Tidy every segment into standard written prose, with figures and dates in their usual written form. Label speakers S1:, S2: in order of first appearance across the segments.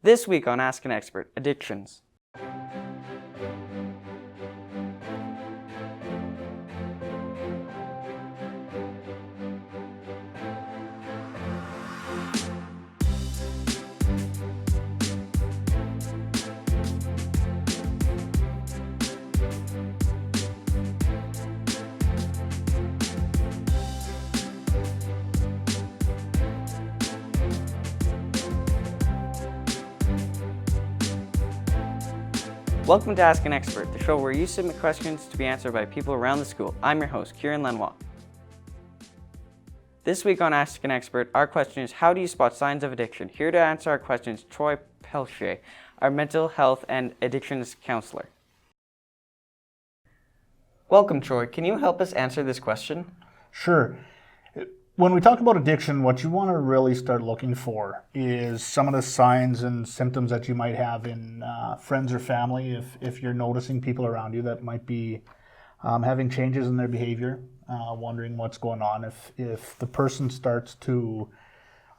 S1: This week on Ask an Expert, addictions. Welcome to Ask an Expert, the show where you submit questions to be answered by people around the school. I'm your host, Kieran. This week on Ask an Expert, our question is, how do you spot signs of addiction? Here to answer our questions, Troy Pelletier, our mental health and addictions counselor. Welcome, Troy. Can you help us answer this question?
S2: Sure. When we talk about addiction, what you want to really start looking for is some of the signs and symptoms that you might have in friends or family. If you're noticing people around you that might be having changes in their behavior, wondering what's going on. If the person starts to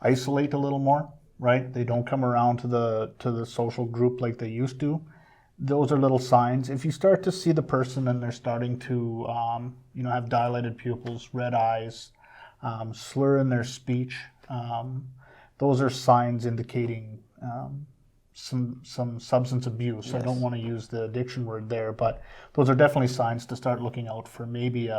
S2: isolate a little more, right? They don't come around to the social group like they used to. Those are little signs. If you start to see the person and they're starting to have dilated pupils, red eyes, slur in their speech, those are signs indicating some substance abuse. Yes. I don't want to use the addiction word there, but those are definitely signs to start looking out for maybe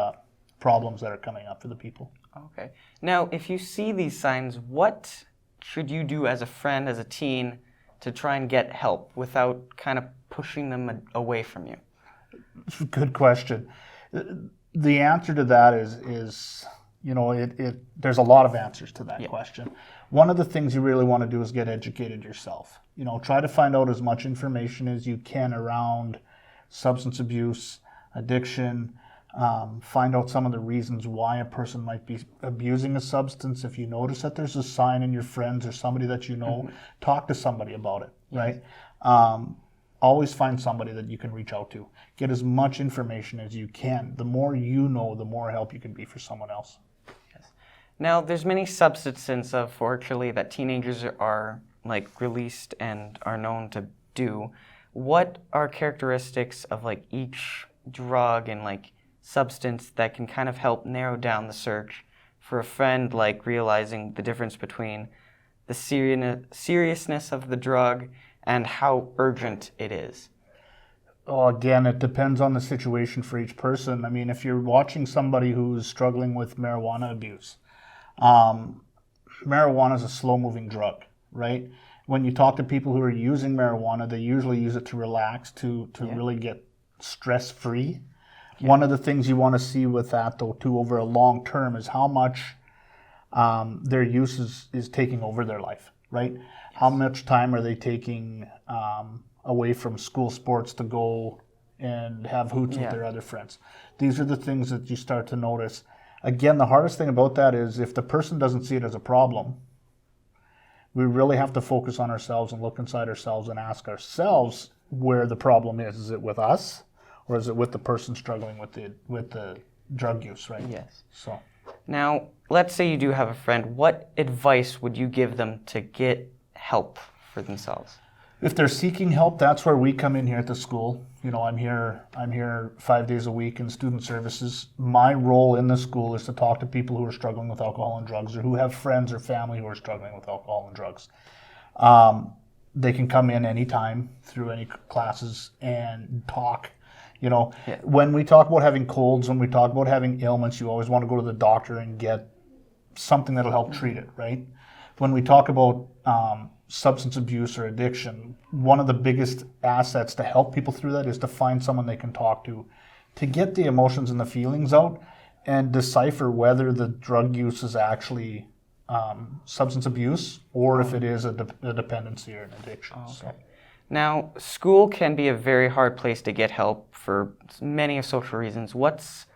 S2: problems that are coming up for the people.
S1: Okay. Now, if you see these signs, what should you do as a friend, as a teen, to try and get help without kind of pushing them away from you?
S2: Good question. The answer to that is there's a lot of answers to that question. One of the things you really want to do is get educated yourself. Try to find out as much information as you can around substance abuse, addiction, find out some of the reasons why a person might be abusing a substance. If you notice that there's a sign in your friends or somebody that you know, talk to somebody about it, right? Always find somebody that you can reach out to. Get as much information as you can. The more you know, the more help you can be for someone else.
S1: Now, there's many substances, unfortunately, that teenagers are released and are known to do. What are characteristics of each drug and substance that can kind of help narrow down the search for a friend, realizing the difference between the seriousness of the drug and how urgent it is?
S2: Oh, again, it depends on the situation for each person. I mean, if you're watching somebody who's struggling with marijuana abuse, marijuana is a slow-moving drug, right? When you talk to people who are using marijuana, they usually use it to relax, to really get stress-free. Yeah. One of the things you want to see with that, though, too, over a long term is how much their use is taking over their life, right? Yes. How much time are they taking away from school sports to go and have hoots with their other friends? These are the things that you start to notice. Again, the hardest thing about that is if the person doesn't see it as a problem, we really have to focus on ourselves and look inside ourselves and ask ourselves where the problem is. Is it with us, or is it with the person struggling with the drug use, right?
S1: Yes.
S2: So,
S1: now, let's say you do have a friend. What advice would you give them to get help for themselves?
S2: If they're seeking help, that's where we come in here at the school. I'm here 5 days a week in student services. My role in the school is to talk to people who are struggling with alcohol and drugs or who have friends or family who are struggling with alcohol and drugs. They can come in anytime through any classes and talk. When we talk about having colds, when we talk about having ailments, you always want to go to the doctor and get something that'll help treat it, right? When we talk about substance abuse or addiction, one of the biggest assets to help people through that is to find someone they can talk to get the emotions and the feelings out and decipher whether the drug use is actually substance abuse or if it is a dependency or an addiction.
S1: Okay. So. Now, school can be a very hard place to get help for many of social reasons. What's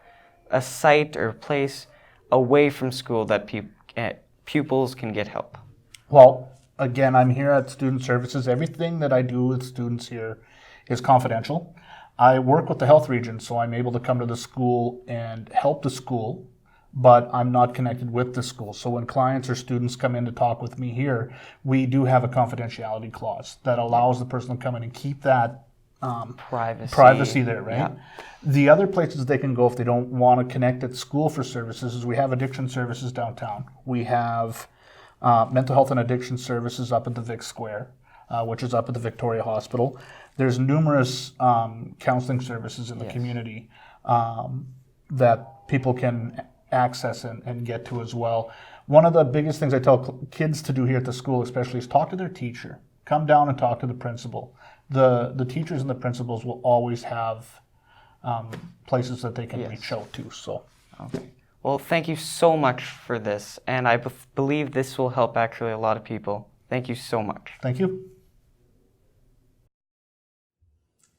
S1: a site or place away from school that pupils can get help?
S2: Well, again, I'm here at Student Services. Everything that I do with students here is confidential. I work with the health region, so I'm able to come to the school and help the school but I'm not connected with the school. So when clients or students come in to talk with me here, we do have a confidentiality clause that allows the person to come in and keep that privacy there, right?
S1: Yeah.
S2: The other places they can go if they don't want to connect at school for services is we have addiction services downtown. We have mental health and addiction services up at the Vic Square, which is up at the Victoria Hospital. There's numerous counseling services in the community that people can access and get to as well. One of the biggest things I tell kids to do here at the school especially is talk to their teacher. Come down and talk to the principal. The teachers and the principals will always have places that they can reach out to. So,
S1: okay. Well, thank you so much for this, and I believe this will help actually a lot of people. Thank you so much.
S2: Thank you.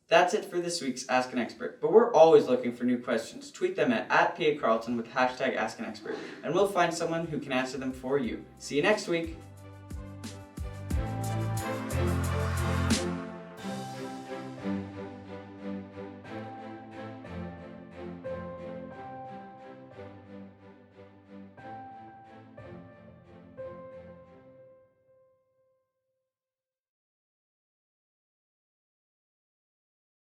S1: That's it for this week's Ask an Expert, but we're always looking for new questions. Tweet them at @PA Carlton with #AskAnExpert, and we'll find someone who can answer them for you. See you next week.